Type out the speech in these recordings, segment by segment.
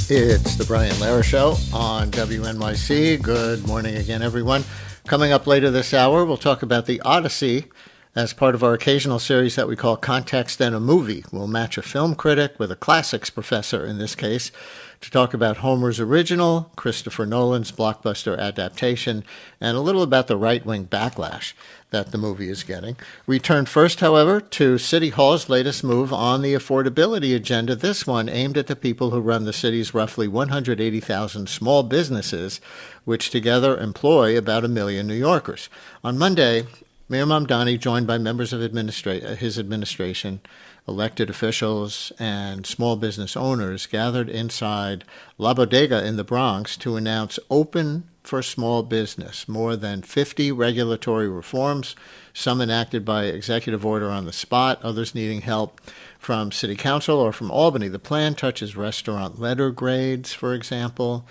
It's the Brian Lehrer Show on WNYC. Good morning again, everyone. Coming up later this hour, we'll talk about the Odyssey as part of our occasional series that we call Context and a Movie. We'll match a film critic with a classics professor, in this case, to talk about Homer's original, Christopher Nolan's blockbuster adaptation, and a little about the right-wing backlash that the movie is getting. We turn first, however, to City Hall's latest move on the affordability agenda, this one aimed at the people who run the city's roughly 180,000 small businesses, which together employ about 1 million New Yorkers. On Monday, Mayor Mamdani, joined by members of his administration, elected officials, and small business owners, gathered inside La Bodega in the Bronx to announce Open for Small Business, more than 50 regulatory reforms, some enacted by executive order on the spot, others needing help from City Council or from Albany. The plan touches restaurant letter grades, for example,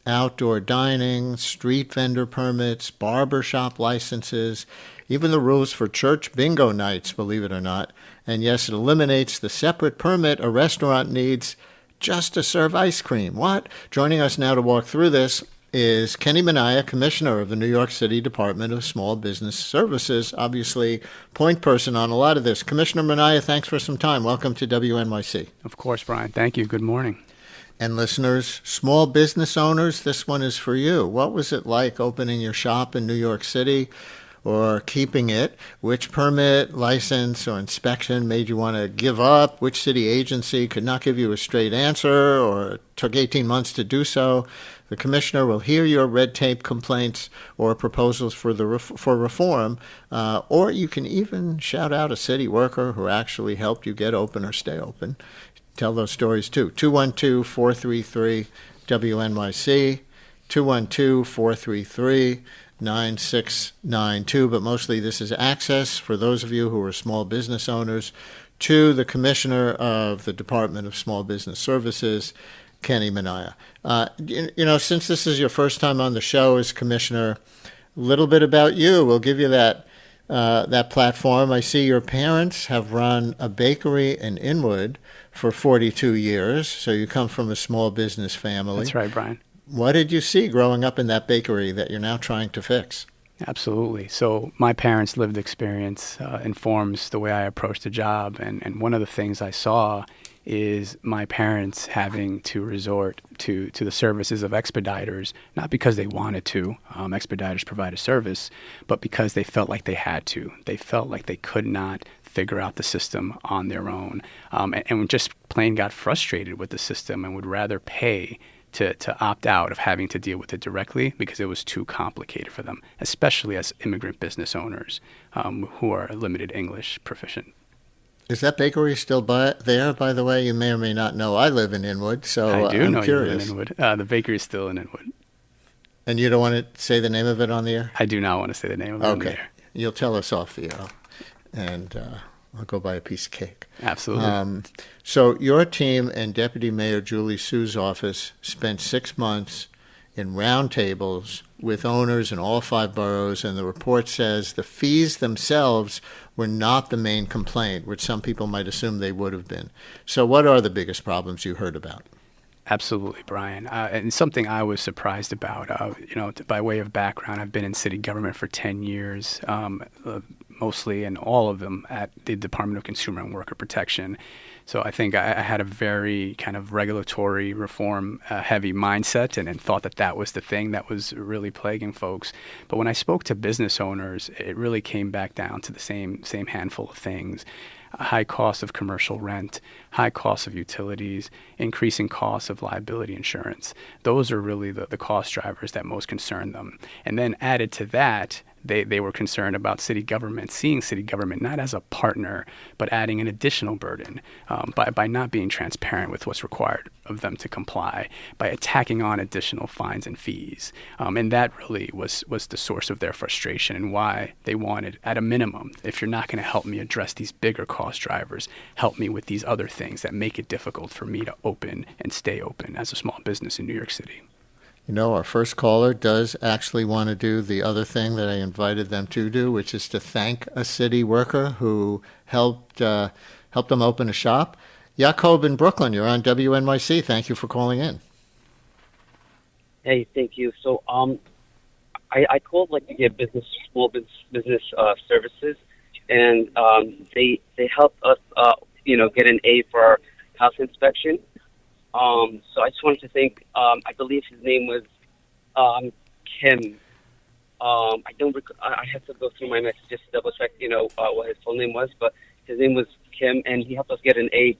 outdoor dining, street vendor permits, barbershop licenses, even the rules for church bingo nights, believe it or not. And yes, it eliminates the separate permit a restaurant needs just to serve ice cream. What? Joining us now to walk through this is Kenny Minaya, Commissioner of the New York City Department of Small Business Services, obviously point person on a lot of this. Commissioner Minaya, thanks for some time. Welcome to WNYC. Of course, Brian. Thank you. Good morning. And listeners, small business owners, this one is for you. What was it like opening your shop in New York City or keeping it? Which permit, license, or inspection made you want to give up? Which city agency could not give you a straight answer or took 18 months to do so? The commissioner will hear your red tape complaints or proposals for reform, or you can even shout out a city worker who actually helped you get open or stay open. Tell those stories too. 212-433-WNYC, 212-433-9692. But mostly this is access for those of you who are small business owners to the Commissioner of the Department of Small Business Services, Kenny Minaya. Since this is your first time on the show as Commissioner, a little bit about you. We'll give you that platform. I see your parents have run a bakery in Inwood for 42 years, so you come from a small business family. That's right, Brian. What did you see growing up in that bakery that you're now trying to fix? Absolutely. So my parents' lived experience informs the way I approach the job, and one of the things I saw is my parents having to resort to the services of expediters, not because they wanted to. Expediters provide a service, but because they felt like they had to. They felt like they could not figure out the system on their own, and just plain got frustrated with the system and would rather pay to opt out of having to deal with it directly because it was too complicated for them, especially as immigrant business owners who are limited English proficient. Is that bakery still there, by the way? You may or may not know. I live in Inwood, so I do I'm know curious. You live in Inwood. The bakery is still in Inwood. And you don't want to say the name of it on the air? I do not want to say the name of it on the air. Okay. You'll tell us off the air, and I'll go buy a piece of cake. Absolutely. So your team and Deputy Mayor Julie Sue's office spent 6 months in roundtables with owners in all 5 boroughs, and the report says the fees themselves were not the main complaint, which some people might assume they would have been. So what are the biggest problems you heard about? Absolutely, Brian. And something I was surprised about, by way of background, I've been in city government for 10 years, mostly, and all of them at the Department of Consumer and Worker Protection. So I think I had a very kind of regulatory reform heavy mindset and thought that was the thing that was really plaguing folks. But when I spoke to business owners, it really came back down to the same handful of things. A high cost of commercial rent, high cost of utilities, increasing costs of liability insurance. Those are really the cost drivers that most concern them. And then added to that, they were concerned about city government, seeing city government not as a partner, but adding an additional burden by not being transparent with what's required of them to comply, by attacking on additional fines and fees. And that really was the source of their frustration and why they wanted, at a minimum, if you're not going to help me address these bigger cost drivers, help me with these other things that make it difficult for me to open and stay open as a small business in New York City. Our first caller does actually want to do the other thing that I invited them to do, which is to thank a city worker who helped them open a shop. Jacob in Brooklyn, you're on WNYC. Thank you for calling in. Hey, thank you. So, I called to get small business services, and they helped us, get an A for our house inspection. So I just wanted to thank. I believe his name was Kim. I don't. I had to go through my message just to double check, what his full name was, but his name was Kim, and he helped us get an A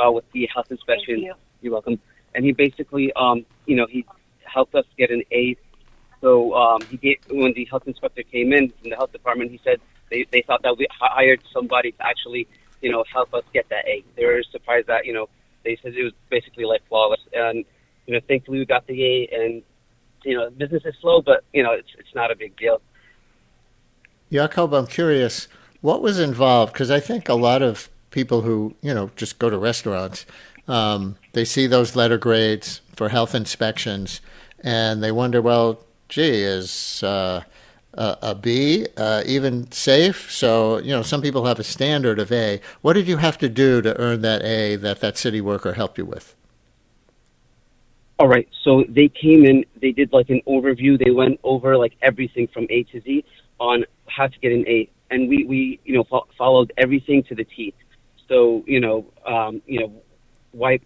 with the house inspection. Thank you. You're welcome. And he basically, he helped us get an A. So when the health inspector came in from the health department, he said they thought that we hired somebody to actually, help us get that A. They were surprised that, they said it was basically flawless. And, thankfully we got the A, and, business is slow, but, it's not a big deal. Jacob, I'm curious, what was involved? Because I think a lot of people who, just go to restaurants, they see those letter grades for health inspections, and they wonder, well, gee, is a B even safe? So, some people have a standard of A. What did you have to do to earn that A that city worker helped you with? All right. So they came in, they did an overview. They went over everything from A to Z on how to get an A. And we followed everything to the T. So, wipe,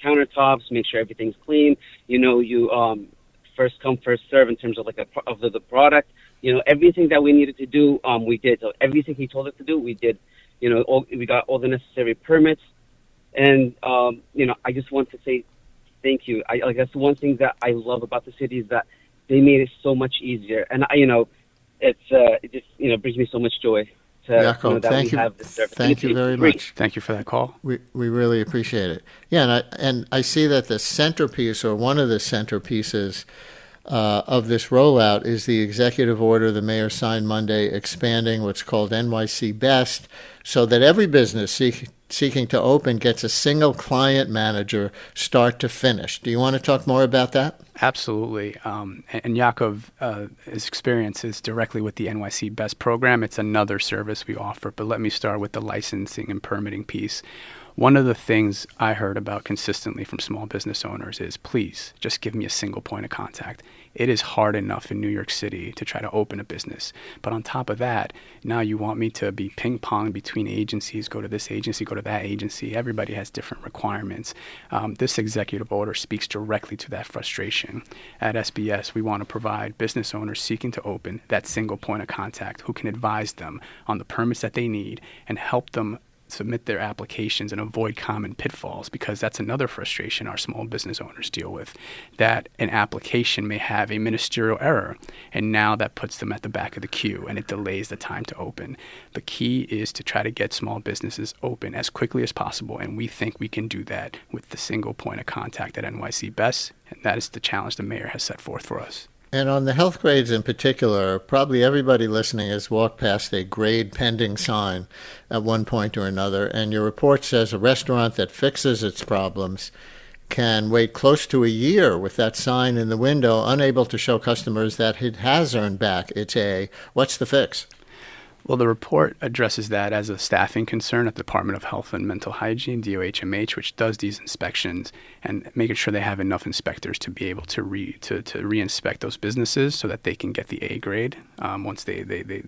countertops, make sure everything's clean. You first come, first serve in terms of the product. Everything that we needed to do, we did. So everything he told us to do, we did. We got all the necessary permits. And, I just want to say thank you. That's one thing that I love about the city is that they made it so much easier. And, it just, brings me so much joy. Jacob, thank you. Thank you very much. Thank you for that call. We really appreciate it. Yeah, and I see that the centerpiece, or one of the centerpieces of this rollout, is the executive order the mayor signed Monday expanding what's called NYC Best, so that every business seeking to open gets a single client manager start to finish. Do you want to talk more about that? Absolutely. And Yaakov, his experience is directly with the NYC Best program. It's another service we offer, but let me start with the licensing and permitting piece. One of the things I heard about consistently from small business owners is, please, just give me a single point of contact. It is hard enough in New York City to try to open a business. But on top of that, now you want me to be ping-pong between agencies, go to this agency, go to that agency. Everybody has different requirements. This executive order speaks directly to that frustration. At SBS, we want to provide business owners seeking to open that single point of contact who can advise them on the permits that they need and help them submit their applications and avoid common pitfalls, because that's another frustration our small business owners deal with, that an application may have a ministerial error, and now that puts them at the back of the queue and it delays the time to open. The key is to try to get small businesses open as quickly as possible, and we think we can do that with the single point of contact at NYC Best, and that is the challenge the mayor has set forth for us. And on the health grades in particular, probably everybody listening has walked past a grade pending sign at one point or another, and your report says a restaurant that fixes its problems can wait close to a year with that sign in the window, unable to show customers that it has earned back its A. What's the fix? Well, the report addresses that as a staffing concern at the Department of Health and Mental Hygiene, DOHMH, which does these inspections, and making sure they have enough inspectors to be able to re-inspect those businesses so that they can get the A grade once they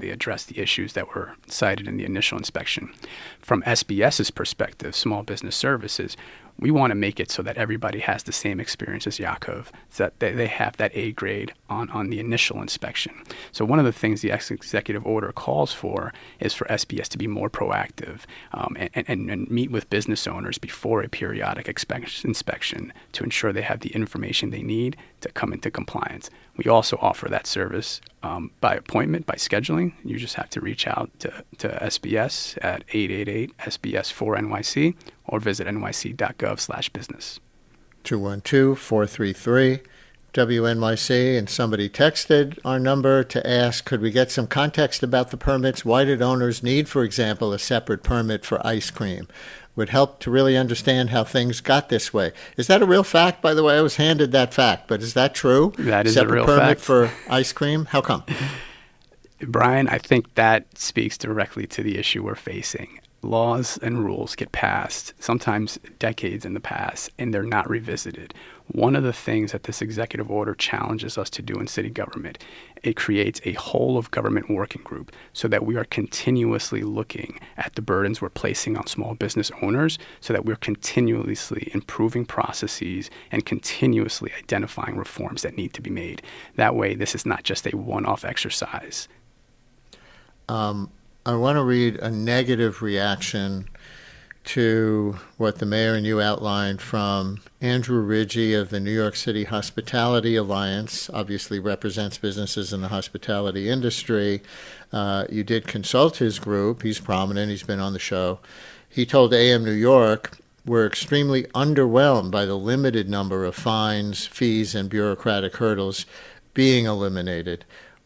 address the issues that were cited in the initial inspection. From SBS's perspective, Small Business Services, we want to make it so that everybody has the same experience as Yaakov, so that they have that A grade on the initial inspection. So one of the things the executive order calls for is for SBS to be more proactive and meet with business owners before a periodic inspection to ensure they have the information they need to come into compliance. We also offer that service by appointment, by scheduling. You just have to reach out to SBS at 888-SBS4NYC or visit nyc.gov/business. 212-433 WNYC, and somebody texted our number to ask, could we get some context about the permits? Why did owners need, for example, a separate permit for ice cream? Would help to really understand how things got this way. Is that a real fact? By the way, I was handed that fact, but is that true? That is separate a real permit fact. for ice cream? How come? Brian, I think that speaks directly to the issue we're facing. Laws and rules get passed, sometimes decades in the past, and they're not revisited. One of the things that this executive order challenges us to do in city government, it creates a whole of government working group so that we are continuously looking at the burdens we're placing on small business owners, so that we're continuously improving processes and continuously identifying reforms that need to be made. That way, this is not just a one-off exercise. I want to read a negative reaction to what the mayor and you outlined from Andrew Ridgey of the New York City Hospitality Alliance, obviously represents businesses in the hospitality industry. You did consult his group. He's prominent. He's been on the show. He told AM New York, we're extremely underwhelmed by the limited number of fines, fees, and bureaucratic hurdles being eliminated.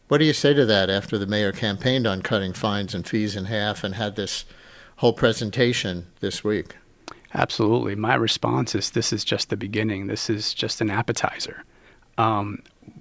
What do you say to that after the mayor campaigned on cutting fines and fees in half and had this whole presentation this week? Absolutely. My response is this is just the beginning. This is just an appetizer.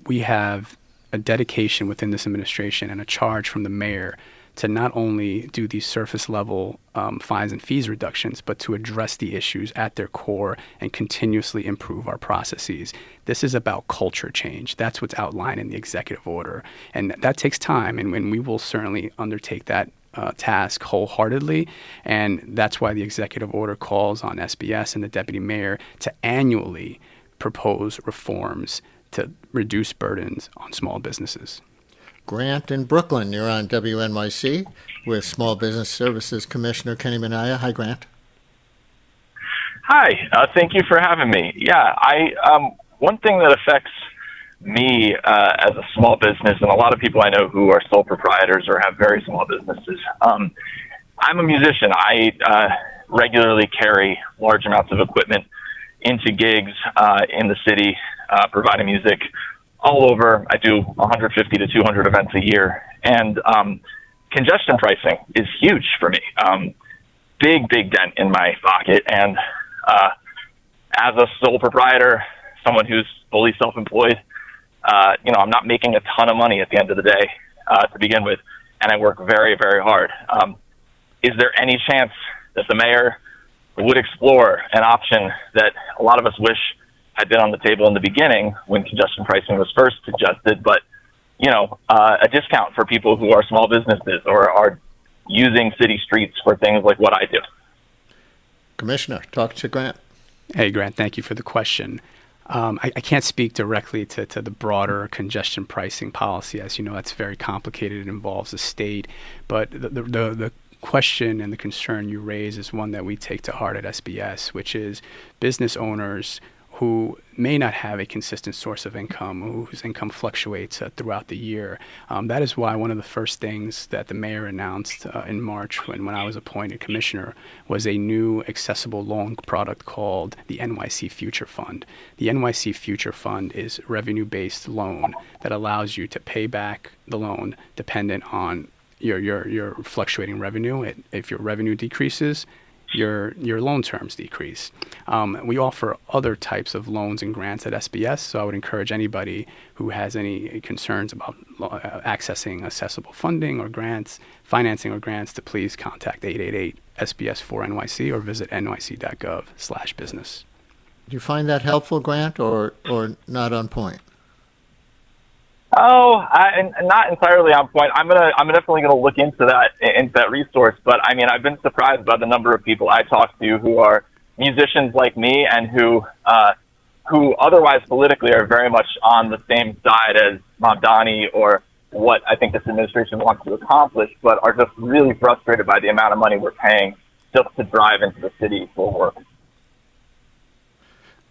We have a dedication within this administration and a charge from the mayor to not only do these surface level fines and fees reductions, but to address the issues at their core and continuously improve our processes. This is about culture change. That's what's outlined in the executive order. And that takes time, and we will certainly undertake that task wholeheartedly. And that's why the executive order calls on SBS and the deputy mayor to annually propose reforms to reduce burdens on small businesses. Grant in Brooklyn, you're on WNYC with Small Business Services Commissioner Kenny Minaya. Hi, Grant. Hi, thank you for having me. Yeah, one thing that affects me as a small business, and a lot of people I know who are sole proprietors or have very small businesses, I'm a musician. I regularly carry large amounts of equipment into gigs in the city, providing music all over. I do 150 to 200 events a year, and congestion pricing is huge for me. Big dent in my pocket, and as a sole proprietor, someone who's fully self-employed, I'm not making a ton of money at the end of the day to begin with, and I work very, very hard. Is there any chance that the mayor would explore an option that a lot of us wish had been on the table in the beginning when congestion pricing was first suggested, but, a discount for people who are small businesses or are using city streets for things like what I do? Commissioner, talk to Grant. Hey, Grant, thank you for the question. I can't speak directly to the broader congestion pricing policy. As you know, that's very complicated. It involves the state. But the question and the concern you raise is one that we take to heart at SBS, which is business owners who may not have a consistent source of income, whose income fluctuates throughout the year. That is why one of the first things that the mayor announced in March when I was appointed commissioner was a new accessible loan product called the NYC Future Fund. The NYC Future Fund is a revenue-based loan that allows you to pay back the loan dependent on your fluctuating revenue. If your revenue decreases, your loan terms decrease. We offer other types of loans and grants at SBS, so I would encourage anybody who has any concerns about accessing accessible funding or grants, financing or grants, to please contact 888-SBS4NYC or visit nyc.gov/business. Do you find that helpful, Grant, or not on point? Not entirely on point. I'm definitely gonna look into that resource. But I mean, I've been surprised by the number of people I talk to who are musicians like me and who otherwise politically are very much on the same side as Mamdani or what I think this administration wants to accomplish, but are just really frustrated by the amount of money we're paying just to drive into the city for work.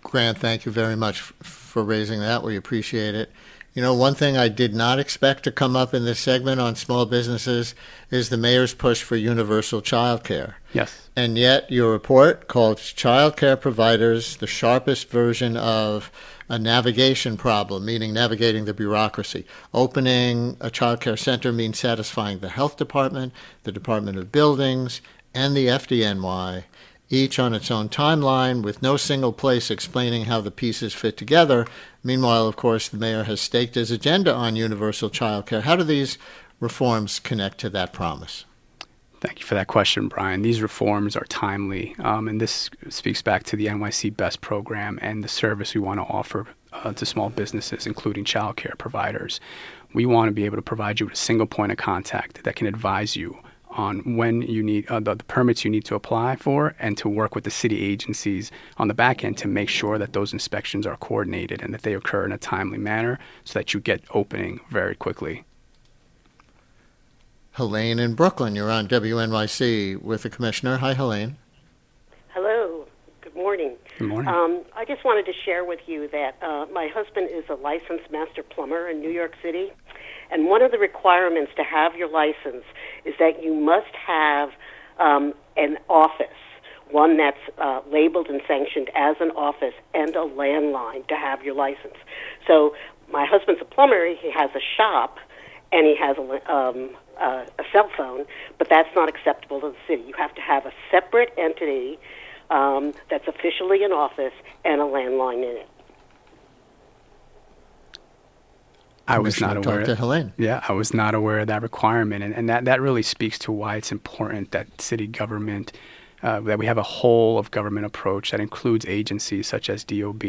Grant, thank you very much for raising that. We appreciate it. You know, one thing I did not expect to come up in this segment on small businesses is the mayor's push for universal child care. Yes. And yet your report calls child care providers the sharpest version of a navigation problem, meaning navigating the bureaucracy. Opening a child care center means satisfying the health department, the Department of Buildings, and the FDNY, each on its own timeline with no single place explaining how the pieces fit together. Meanwhile, of course, the mayor has staked his agenda on universal child care. How do these reforms connect to that promise? Thank you for that question, Brian. These reforms are timely, and this speaks back to the NYC BEST program and the service we want to offer to small businesses, including child care providers. We want to be able to provide you with a single point of contact that can advise you on when you need the permits you need to apply for, and to work with the city agencies on the back end to make sure that those inspections are coordinated and that they occur in a timely manner so that you get opening very quickly. Helene in Brooklyn, you're on WNYC with the commissioner. Hi, Helene. Hello. Good morning. Good morning. I just wanted to share with you that my husband is a licensed master plumber in New York City, and one of the requirements to have your license is that you must have an office, one that's labeled and sanctioned as an office, and a landline to have your license. So my husband's a plumber. He has a shop, and he has a cell phone, but that's not acceptable to the city. You have to have a separate entity that's officially an office and a landline in it. I was not aware. Talk to Helene. Yeah, I was not aware of that requirement, and that really speaks to why it's important that city government, that we have a whole of government approach that includes agencies such as DOB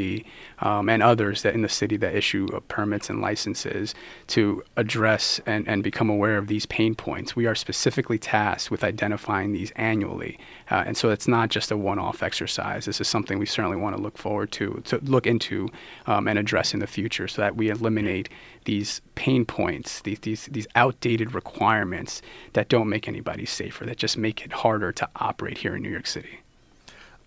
and others that in the city that issue permits and licenses to address and become aware of these pain points. We are specifically tasked with identifying these annually, and so it's not just a one-off exercise. This is something we certainly want to look forward to look into and address in the future, so that we eliminate these pain points, these outdated requirements that don't make anybody safer, that just make it harder to operate here in New York City.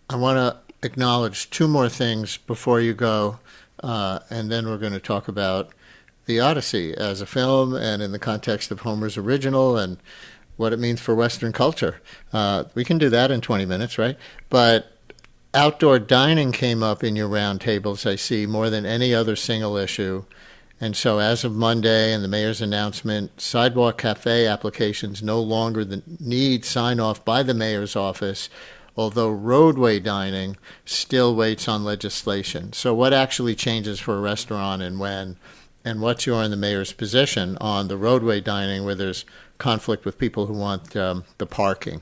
I want to acknowledge two more things before you go, and then we're going to talk about The Odyssey as a film and in the context of Homer's original and what it means for Western culture. We can do that in 20 minutes, right? But outdoor dining came up in your roundtables, I see, more than any other single issue. And so as of Monday and the mayor's announcement, sidewalk cafe applications no longer need sign-off by the mayor's office, although roadway dining still waits on legislation. So what actually changes for a restaurant and when? And what's your and the mayor's position on the roadway dining where there's conflict with people who want the parking?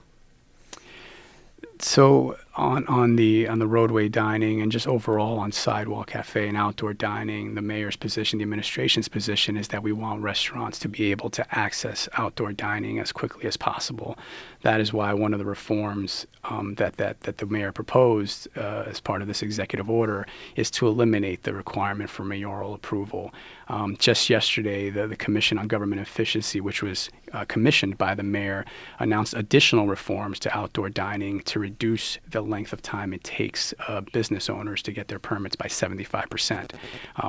So on the roadway dining and just overall on sidewalk cafe and outdoor dining, the mayor's position, the administration's position is that we want restaurants to be able to access outdoor dining as quickly as possible. That is why one of the reforms that the mayor proposed as part of this executive order is to eliminate the requirement for mayoral approval. Just yesterday, the Commission on Government Efficiency, which was commissioned by the mayor, announced additional reforms to outdoor dining to reduce the length of time it takes business owners to get their permits by 75%.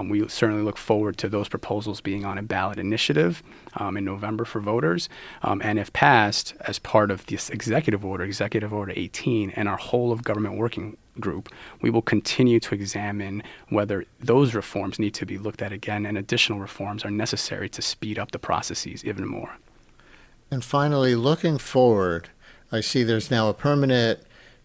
We certainly look forward to those proposals being on a ballot initiative in November for voters. And if passed as part of this Executive Order 18, and our whole of government working group, we will continue to examine whether those reforms need to be looked at again and additional reforms are necessary to speed up the processes even more. And finally, looking forward, I see there's now a permanent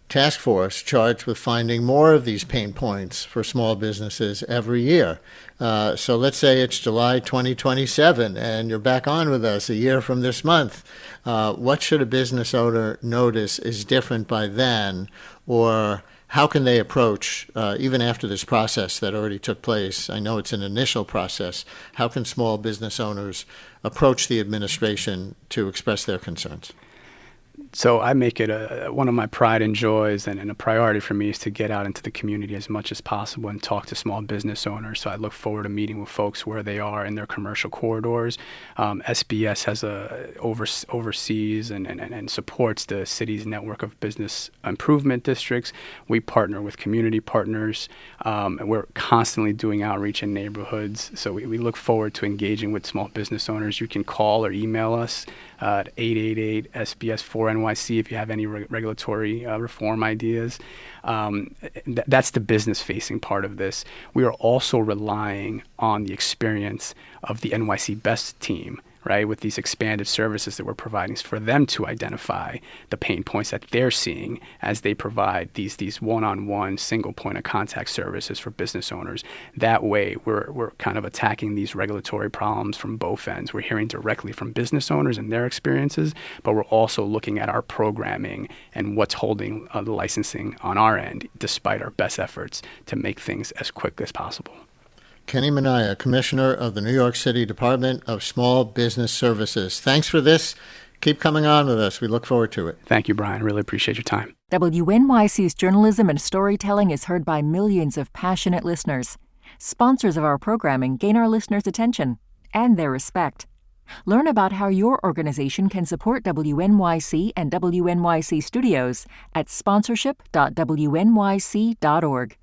task force charged with finding more of these pain points for small businesses every year. So let's say it's July 2027 and you're back on with us a year from this month. What should a business owner notice is different by then, or how can they approach, even after this process that already took place? I know it's an initial process. How can small business owners approach the administration to express their concerns? So I make it one of my pride and joys, and a priority for me is to get out into the community as much as possible and talk to small business owners. So I look forward to meeting with folks where they are in their commercial corridors. SBS has oversees and supports the city's network of business improvement districts. We partner with community partners. And we're constantly doing outreach in neighborhoods. So we look forward to engaging with small business owners. You can call or email us at 888-SBS-4NYC if you have any regulatory reform ideas. That's the business-facing part of this. We are also relying on the experience of the NYC Best team, right, with these expanded services that we're providing for them to identify the pain points that they're seeing as they provide these one-on-one single point of contact services for business owners. That way, we're kind of attacking these regulatory problems from both ends. We're hearing directly from business owners and their experiences, but we're also looking at our programming and what's holding the licensing on our end, despite our best efforts to make things as quick as possible. Kenny Minaya, Commissioner of the New York City Department of Small Business Services. Thanks for this. Keep coming on with us. We look forward to it. Thank you, Brian. Really appreciate your time. WNYC's journalism and storytelling is heard by millions of passionate listeners. Sponsors of our programming gain our listeners' attention and their respect. Learn about how your organization can support WNYC and WNYC Studios at sponsorship.wnyc.org.